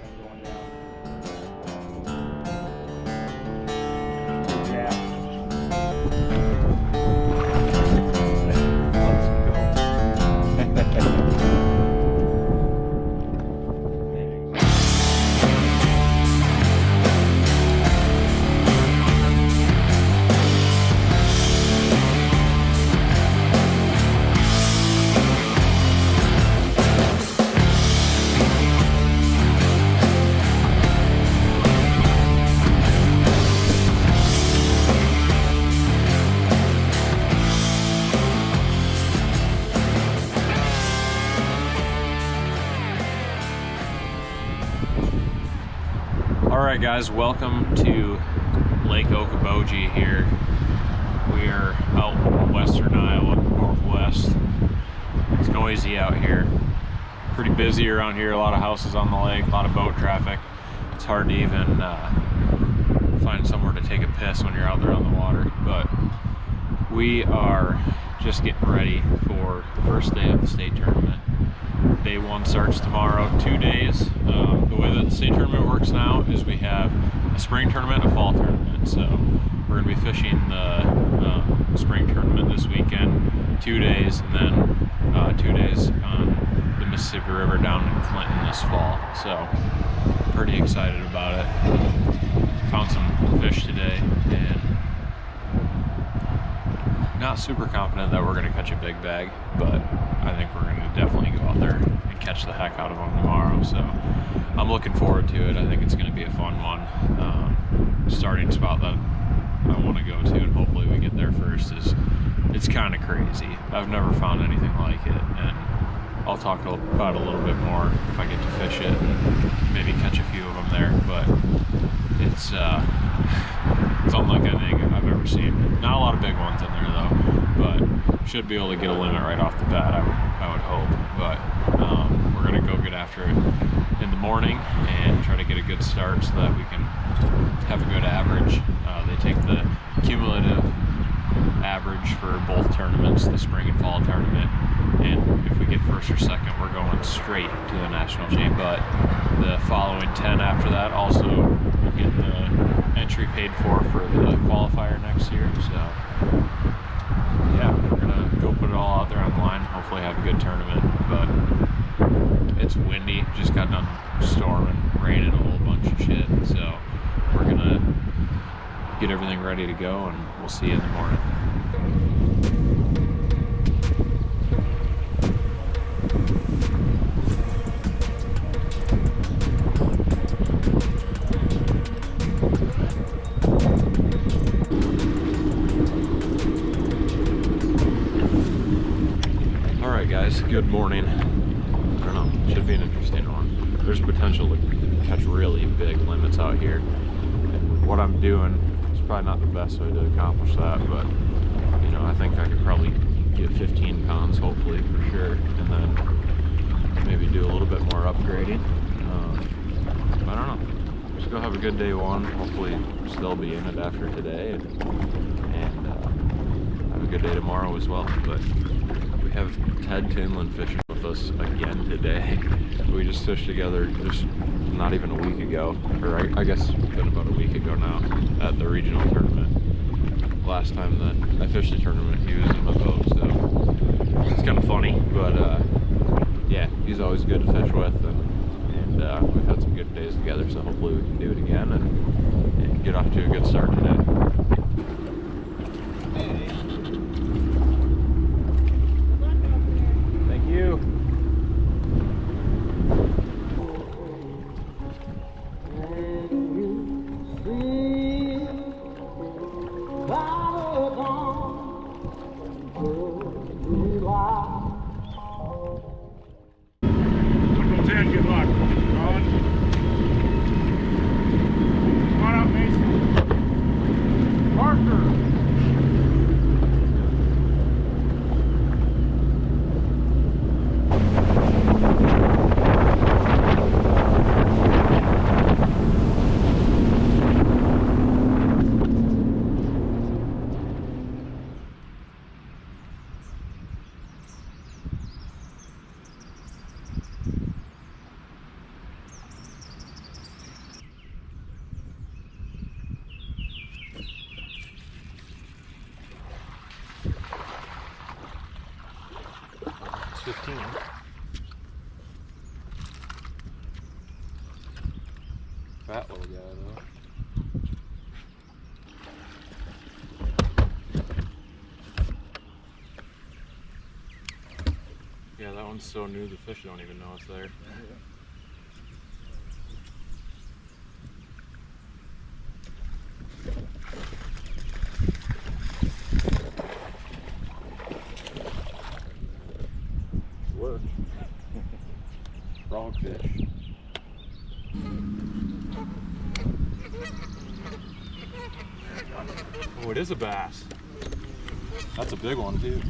thing going down. Yeah. Let's go. Alright guys, welcome to Lake Okoboji here. We are out in western Iowa, northwest. It's noisy out here. Pretty busy around here, a lot of houses on the lake, a lot of boat traffic. It's hard to even find somewhere to take a piss when you're out there on the water. But we are just getting ready for the first day of the state tournament. Day one starts tomorrow, 2 days. The way that the state tournament works now is we have a spring tournament and a fall tournament. So we're going to be fishing the spring tournament this weekend, 2 days, and then 2 days on the Mississippi River down in Clinton this fall. So pretty excited about it. Found some fish today and not super confident that we're going to catch a big bag, but I think we're going to definitely go out there and catch the heck out of them tomorrow. So I'm looking forward to it. I think it's going to be a fun one. Starting spot that I want to go to, and hopefully we get there first, is it's kind of crazy. I've never found anything like it, and I'll talk about it a little bit more if I get to fish it and maybe catch a few of them there. But it's unlike anything I've ever seen. Not a lot of big ones in there though, but should be able to get a limit right off the bat, I would hope. But we're gonna go get after it in the morning and try to get a good start so that we can have a good average. They take the cumulative average for both tournaments, the spring and fall tournament, and if we get first or second, we're going straight to the national chain. But the following 10 after that also get the entry paid for the qualifier next year. So yeah, we're gonna go put it all out there on the line, hopefully have a good tournament. But it's windy, just got done storming, raining a whole bunch of shit, so we're gonna get everything ready to go, and we'll see you in the morning. Alright guys, good morning. I don't know, should be an interesting one. There's potential to catch really big limits out here. And what I'm doing is probably not the best way to accomplish that, but you know, I think I could probably get 15 pounds hopefully for sure, and then maybe do a little bit more upgrading. I don't know. Just go have a good day one. Hopefully still be in it after today, and have a good day tomorrow as well. But we have Ted Tinlin fishing with us again today. We just fished together just not even a week ago, or I guess it's been about a week ago now, at the regional tournament. Last time that I fished the tournament, he was in my boat, so it's kind of funny, but yeah, he's always good to fish with, and we've had some good days together, so hopefully we can do it again and get off to a good start today. Thank you. Good luck. Collin. Come on up, Mason. Parker. fat little guy though. Yeah, that one's so new the fish don't even know it's there. Work. Frogfish. Oh, it is a bass. That's a big one too.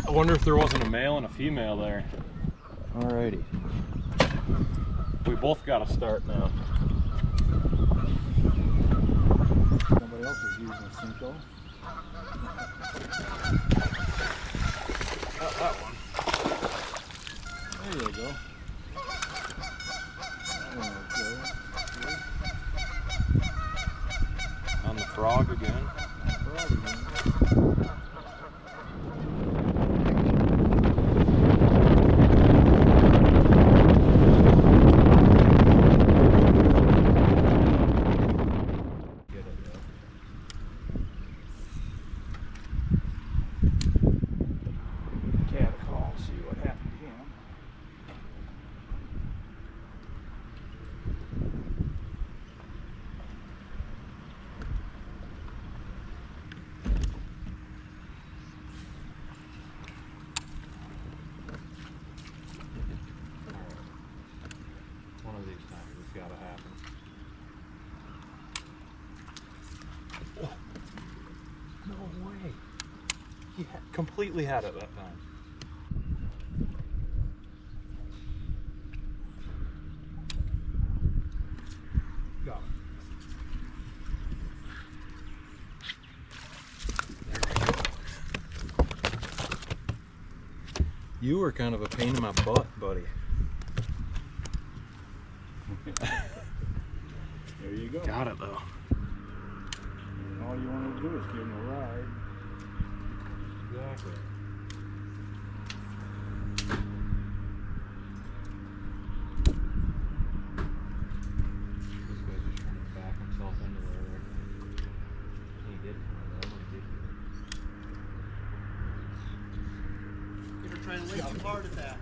I wonder if there wasn't a male and a female there. Alrighty. We both got to start now. Somebody else is using a Cinco. That one. There you go. On the frog again. Gotta happen. Oh, no way. He completely had it that time. Got it. There we go. You were kind of a pain in my butt, buddy. There you go. Got it though. All you want to do is give him a ride. Exactly. This guy's just trying to back himself into there. He did. You ever trying way too hard at that?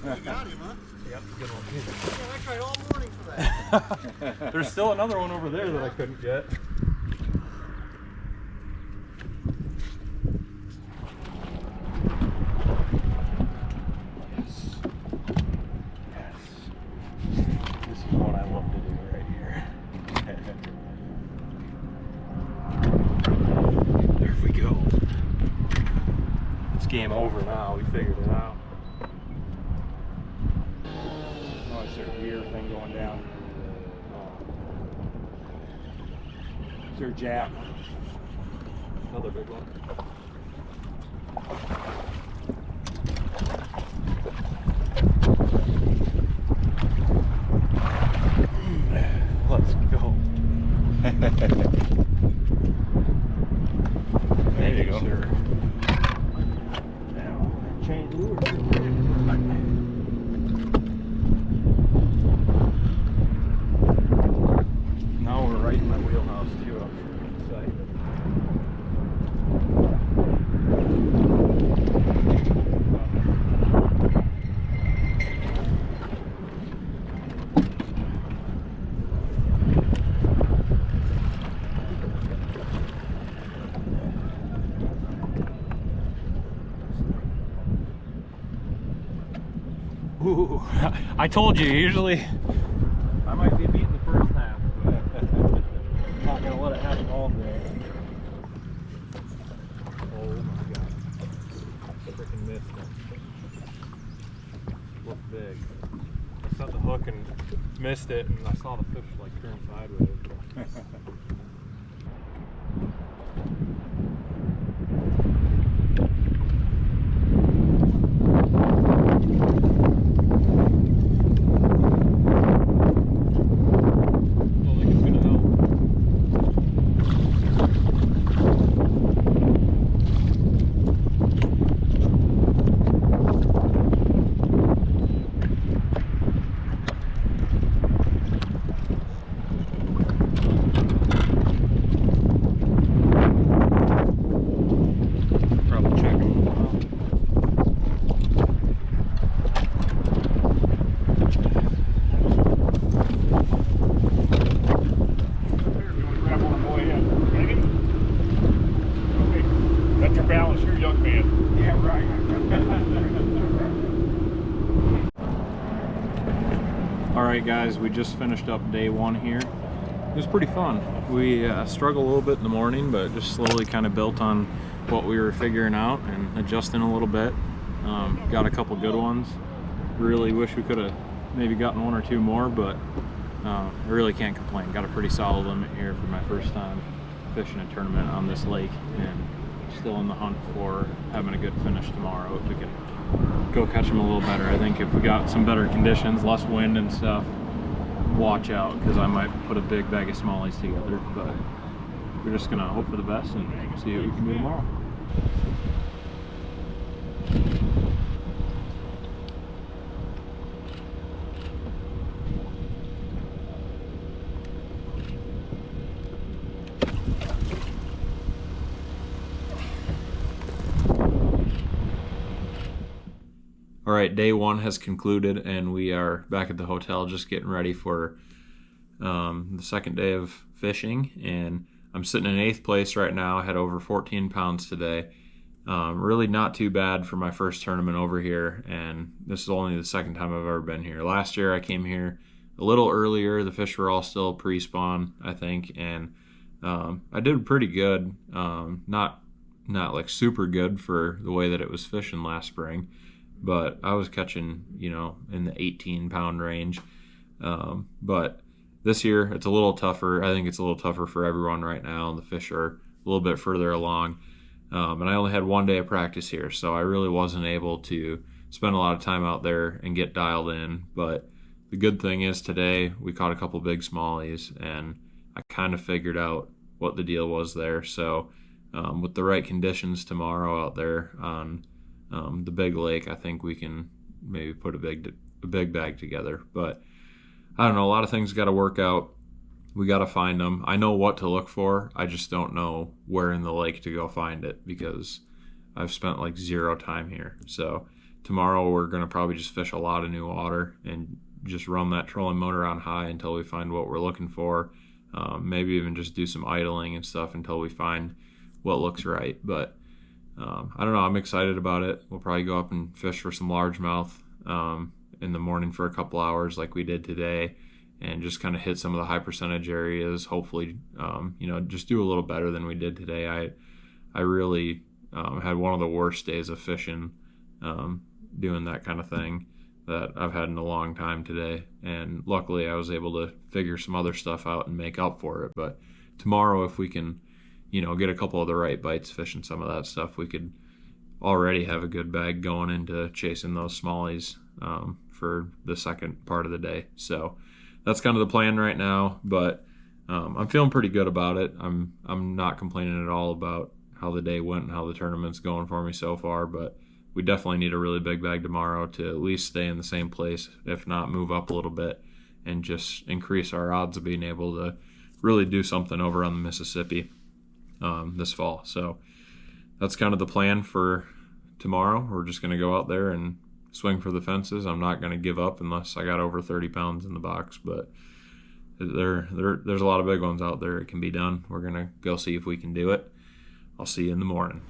You got him, huh? Yep, good one. Yeah, I tried all morning for that. There's still another one over there that I couldn't get. Yes. Yes. This is what I love to do right here. There we go. It's game over now. We figured it out. Oh, it's their gear thing going down. It's their jack. Another big one. Let's go. There you go. Sir. Now, change lure. Now we're right in my wheelhouse too. I'm excited. Ooh, I told you, usually I might be beating the first half, but I'm not going to let it happen all day. Oh my god. I freaking missed it. Looked big. I set the hook and missed it, and I saw the fish like turn sideways. Alright guys, we just finished up day one here. It was pretty fun. We struggled a little bit in the morning, but just slowly kind of built on what we were figuring out and adjusting a little bit. Got a couple good ones. Really wish we could have maybe gotten one or two more, but I really can't complain. Got a pretty solid limit here for my first time fishing a tournament on this lake, and still in the hunt for having a good finish tomorrow if we can go catch them a little better. I think if we got some better conditions, less wind and stuff, watch out, because I might put a big bag of smallies together, but we're just gonna hope for the best and see what we can do tomorrow. All right, day one has concluded and we are back at the hotel just getting ready for the second day of fishing, and I'm sitting in 8th place right now. I had over 14 pounds today. Really not too bad for my first tournament over here, and this is only the second time I've ever been here. Last year I came here a little earlier. The fish were all still pre-spawn, I think, and I did pretty good. Not like super good for the way that it was fishing last spring, but I was catching, you know, in the 18-pound range. But this year it's a little tougher. I think it's a little tougher for everyone right now. The fish are a little bit further along. And I only had one day of practice here, so I really wasn't able to spend a lot of time out there and get dialed in. But the good thing is today we caught a couple big smallies, and I kind of figured out what the deal was there. So with the right conditions tomorrow out there on the big lake, I think we can maybe put a big bag together. But I don't know, a lot of things got to work out. We got to find them. I know what to look for. I just don't know where in the lake to go find it, because I've spent like 0 time here. So tomorrow we're going to probably just fish a lot of new water and just run that trolling motor on high until we find what we're looking for. Maybe even just do some idling and stuff until we find what looks right. But I don't know, I'm excited about it. We'll probably go up and fish for some largemouth in the morning for a couple hours like we did today, and just kind of hit some of the high percentage areas. Hopefully, you know, just do a little better than we did today. I really had one of the worst days of fishing doing that kind of thing that I've had in a long time today, and luckily I was able to figure some other stuff out and make up for it. But tomorrow, if we can, you know, get a couple of the right bites fishing some of that stuff, we could already have a good bag going into chasing those smallies for the second part of the day. So that's kind of the plan right now, but I'm feeling pretty good about it. I'm not complaining at all about how the day went and how the tournament's going for me so far, but we definitely need a really big bag tomorrow to at least stay in the same place, if not move up a little bit, and just increase our odds of being able to really do something over on the Mississippi this fall. So that's kind of the plan for tomorrow. We're just going to go out there and swing for the fences. I'm not going to give up unless I got over 30 pounds in the box, but there's a lot of big ones out there. It can be done. We're going to go see if we can do it. I'll see you in the morning.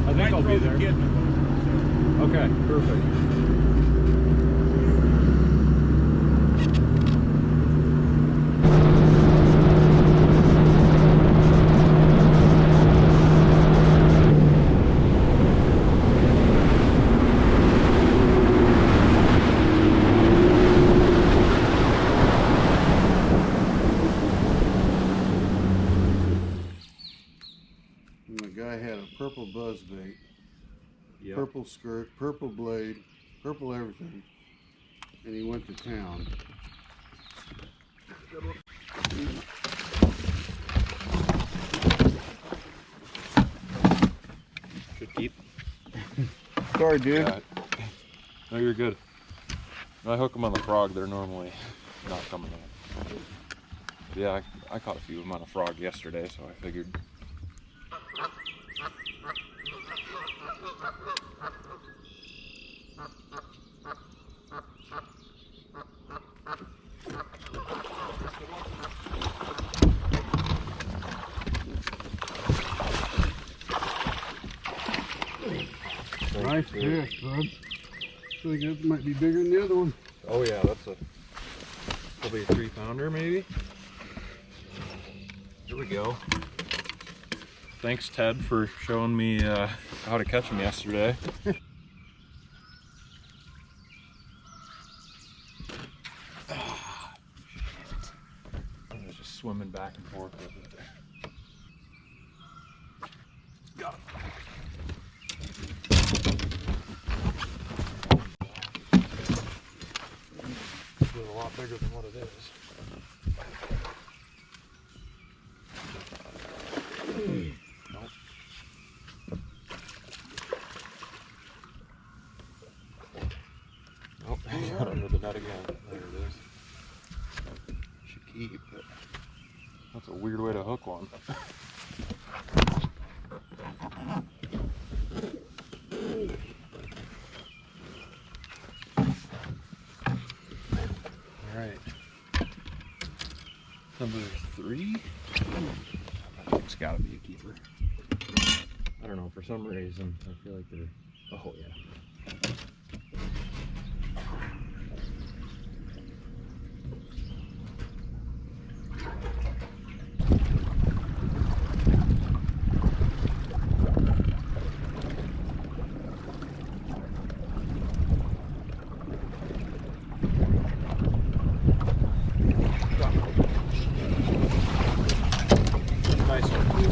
I think I'll be there. Okay, perfect. guy had a purple buzzbait, Yep. purple skirt, purple blade, purple everything, and he went to town. Should keep. Sorry, dude. Yeah. No, you're good. When I hook them on the frog, they're normally not coming in. Yeah, I caught a few of them on a frog yesterday, so I figured. Nice fish, bud. I think that might be bigger than the other one. Oh yeah, that's probably a 3-pounder maybe. Here we go. Thanks Ted for showing me how to catch them yesterday. I was just swimming back and forth with it. Got it. It's a lot bigger than what it is. Nope. Nope, he got under the net again. There it is. Should keep, but that's a weird way to hook one. Alright. Number 3. I think it's gotta be a keeper. I don't know, for some reason, I feel like they're, oh yeah. Nice one, too.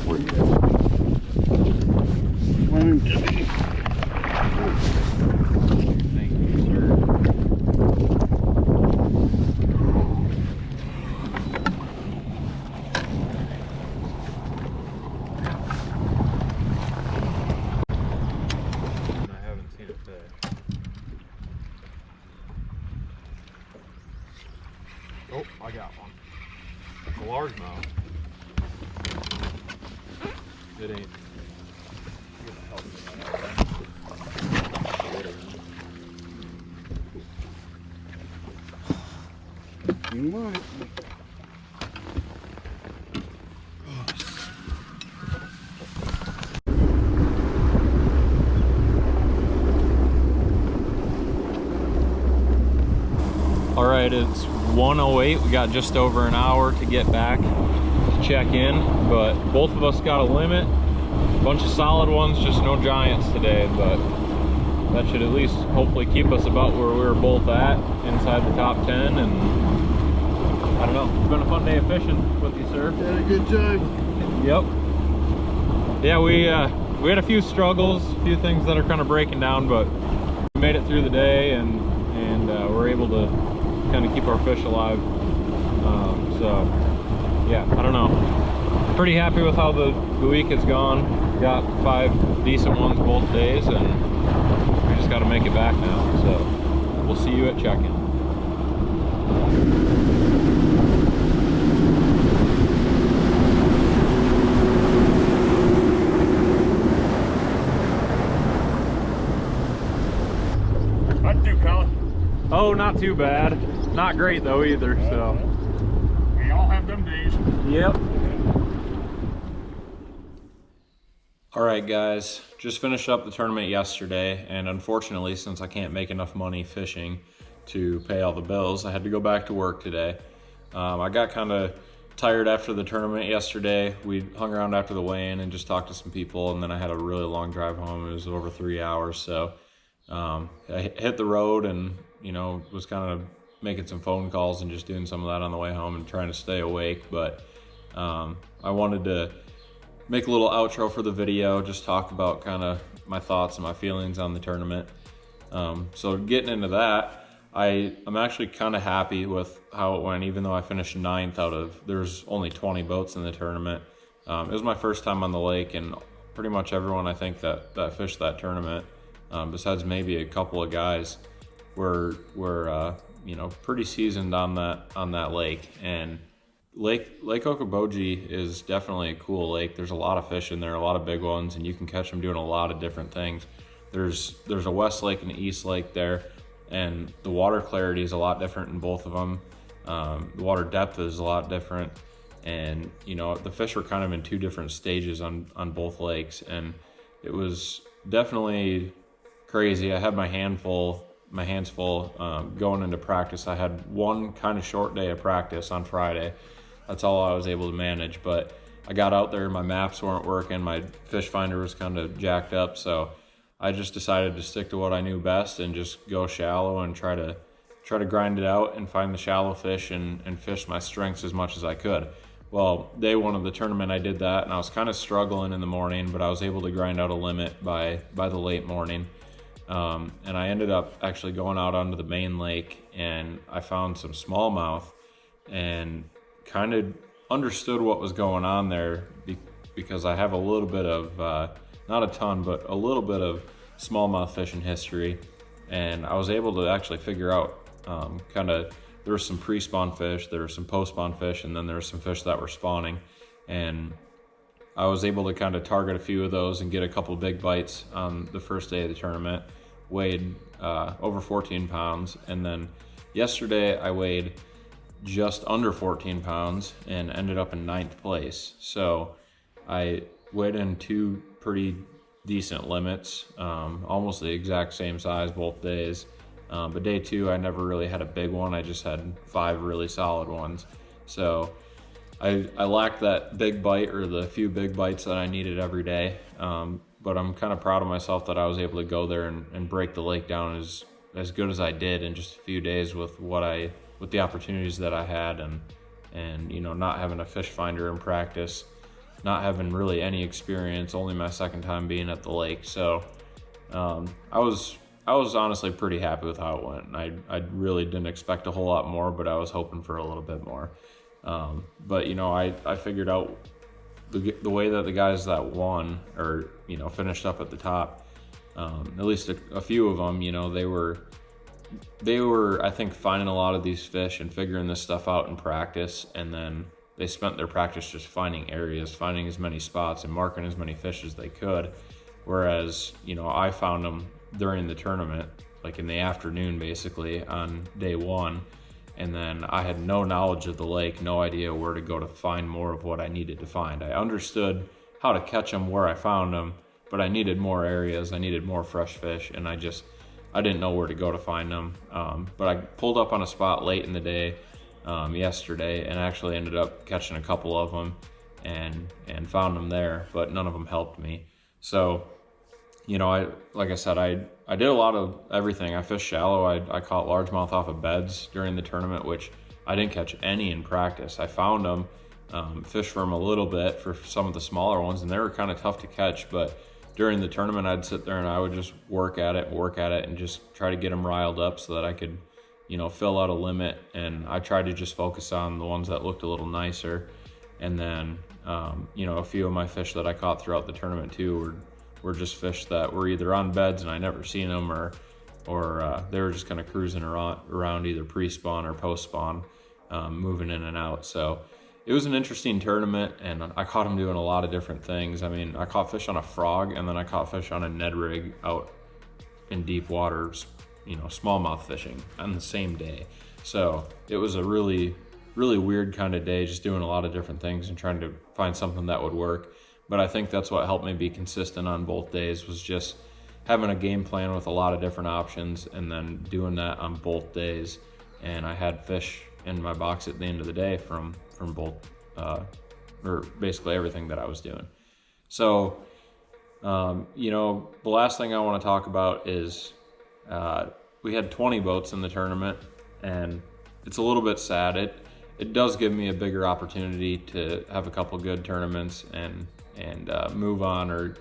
Where you at? Thank you, sir. I haven't seen it today. Oh, I got one. It's a largemouth. It ain't. Get the hell out of there. You might. All right, it's 1:08. We got just over an hour to get back to check in, but both of us got a limit. A bunch of solid ones, just no giants today, but that should at least hopefully keep us about where we were both at, inside the top 10, and I don't know. It's been a fun day of fishing with you, sir. Had a good time. Yep. Yeah, we had a few struggles, a few things that are kind of breaking down, but we made it through the day, and we're able to kind of keep our fish alive. So yeah, I don't know. Pretty happy with how the week has gone. Got 5 decent ones both days, and we just got to make it back now. So we'll see you at check-in. How'd you do, Collin? Oh, not too bad. Not great though either, so. We all have them days. Yep. All right, guys, just finished up the tournament yesterday, and unfortunately, since I can't make enough money fishing to pay all the bills, I had to go back to work today. I got kind of tired after the tournament yesterday. We hung around after the weigh-in and just talked to some people, and then I had a really long drive home. It was over 3 hours, so I hit the road and, you know, was kind of making some phone calls and just doing some of that on the way home and trying to stay awake. But I wanted to make a little outro for the video, just talk about kind of my thoughts and my feelings on the tournament. So getting into that, I'm actually kind of happy with how it went, even though I finished 9th out of, there's only 20 boats in the tournament. It was my first time on the lake, and pretty much everyone I think that fished that tournament, besides maybe a couple of guys, were you know, pretty seasoned on that lake. And Lake Okoboji is definitely a cool lake. There's a lot of fish in there, a lot of big ones, and you can catch them doing a lot of different things. There's a West Lake and an East Lake there, and the water clarity is a lot different in both of them. The water depth is a lot different, and you know, the fish were kind of in 2 different stages on both lakes, and it was definitely crazy. I had my hands full going into practice. I had one kind of short day of practice on Friday. That's all I was able to manage, but I got out there, my maps weren't working, my fish finder was kind of jacked up, so I just decided to stick to what I knew best and just go shallow and try to grind it out and find the shallow fish and fish my strengths as much as I could. Well, day 1 of the tournament I did that, and I was kind of struggling in the morning, but I was able to grind out a limit by the late morning. And I ended up actually going out onto the main lake, and I found some smallmouth and kind of understood what was going on there because I have a little bit of, not a ton, but a little bit of smallmouth fishing history. And I was able to actually figure out there were some pre-spawn fish, there were some post-spawn fish, and then there were some fish that were spawning. And I was able to kind of target a few of those and get a couple big bites on the first day of the tournament. Weighed over 14 pounds. And then yesterday I weighed just under 14 pounds and ended up in 9th place. So I weighed in 2 pretty decent limits, almost the exact same size both days. But day 2, I never really had a big one. I just had 5 really solid ones. So I lacked that big bite or the few big bites that I needed every day. But I'm kind of proud of myself that I was able to go there and break the lake down as good as I did in just a few days with the opportunities that I had, and you know, not having a fish finder in practice, not having really any experience, only my 2nd time being at the lake. So I was honestly pretty happy with how it went. I really didn't expect a whole lot more, but I was hoping for a little bit more. But you know, I figured out the way that the guys that won, or you know, finished up at the top, at least a few of them, you know, they were I think finding a lot of these fish and figuring this stuff out in practice, and then they spent their practice just finding areas, finding as many spots and marking as many fish as they could. Whereas, you know, I found them during the tournament, like in the afternoon basically on day 1, and then I had no knowledge of the lake, no idea where to go to find more of what I needed to find. I understood how to catch them where I found them, but I needed more areas, I needed more fresh fish, and I didn't know where to go to find them. But I pulled up on a spot late in the day yesterday, and actually ended up catching a couple of them and found them there, but none of them helped me. So, you know, like I said, I did a lot of everything. I fished shallow. I caught largemouth off of beds during the tournament, which I didn't catch any in practice. I found them, fished for them a little bit for some of the smaller ones, and they were kind of tough to catch. But during the tournament, I'd sit there and I would just work at it, and just try to get them riled up so that I could, you know, fill out a limit. And I tried to just focus on the ones that looked a little nicer. And then, you know, a few of my fish that I caught throughout the tournament too were just fish that were either on beds and I never seen them, or they were just kind of cruising around either pre-spawn or post-spawn, moving in and out. So it was an interesting tournament, and I caught them doing a lot of different things. I mean, I caught fish on a frog, and then I caught fish on a Ned rig out in deep waters, you know, smallmouth fishing on the same day. So it was a really, really weird kind of day, just doing a lot of different things and trying to find something that would work. But I think that's what helped me be consistent on both days, was just having a game plan with a lot of different options and then doing that on both days. And I had fish in my box at the end of the day from both, or basically everything that I was doing. So, you know, the last thing I want to talk about is we had 20 boats in the tournament, and it's a little bit sad. It does give me a bigger opportunity to have a couple good tournaments and and move on, or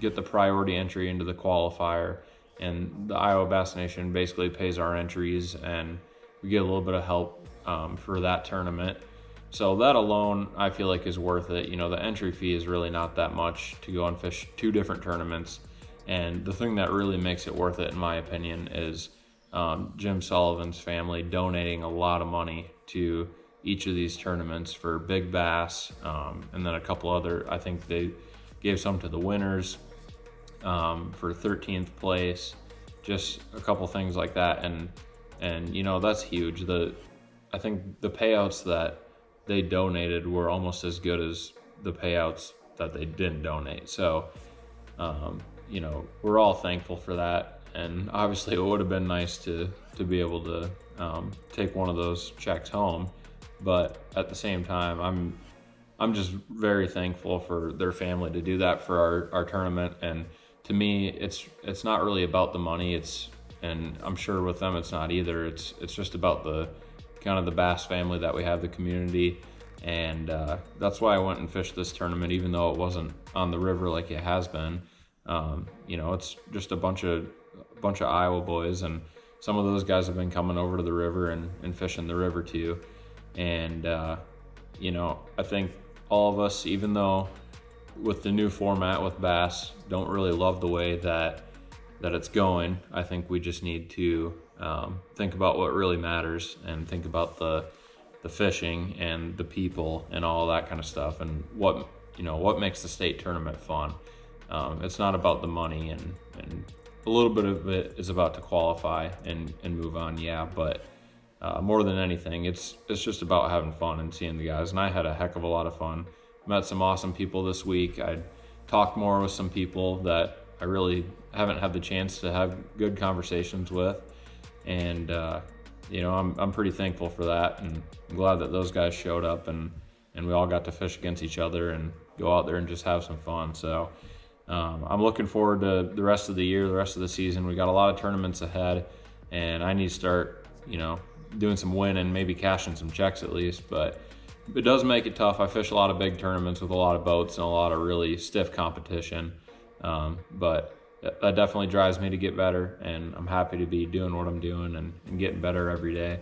get the priority entry into the qualifier. And the Iowa Bass Nation basically pays our entries, and we get a little bit of help for that tournament. So that alone, I feel like, is worth it. The entry fee is really not that much to go and fish 2 different tournaments. And the thing that really makes it worth it, in my opinion, is Jim Sullivan's family donating a lot of money to each of these tournaments for big bass, and then a couple other, I think they gave some to the winners for 13th place, just a couple things like that. And that's huge. I think the payouts that they donated were almost as good as the payouts that they didn't donate. So, we're all thankful for that. And obviously it would have been nice to be able to take one of those checks home. But at the same time, I'm just very thankful for their family to do that for our tournament. And to me, it's not really about the money. And I'm sure with them it's not either. It's just about the kind of the bass family that we have, the community. And that's why I went and fished this tournament, even though it wasn't on the river like it has been. It's just a bunch of Iowa boys, and some of those guys have been coming over to the river and fishing the river too. And I think all of us, even though with the new format with bass, don't really love the way that it's going, I think we just need to think about what really matters, and think about the fishing and the people and all that kind of stuff, and what makes the state tournament fun. It's not about the money, and a little bit of it is about to qualify and move on, but more than anything, it's just about having fun and seeing the guys. And I had a heck of a lot of fun. Met some awesome people this week. I talked more with some people that I really haven't had the chance to have good conversations with, and I'm pretty thankful for that, and I'm glad that those guys showed up, and we all got to fish against each other and go out there and just have some fun. So I'm looking forward to the rest of the year, the rest of the season. We got a lot of tournaments ahead, and I need to start doing some winning, maybe cashing some checks at least. But it does make it tough. I fish a lot of big tournaments with a lot of boats and a lot of really stiff competition, but that definitely drives me to get better, and I'm happy to be doing what I'm doing and getting better every day.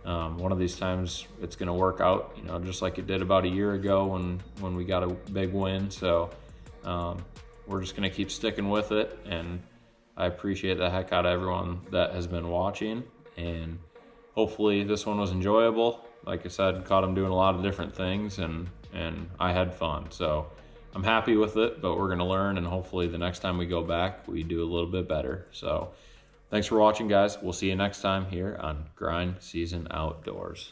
One of these times it's going to work out, just like it did about a year ago when we got a big win. So we're just going to keep sticking with it, and I appreciate the heck out of everyone that has been watching, and hopefully this one was enjoyable. Like I said, caught them doing a lot of different things, and I had fun. So I'm happy with it, but we're going to learn, and hopefully the next time we go back, we do a little bit better. So thanks for watching, guys. We'll see you next time here on Grind Season Outdoors.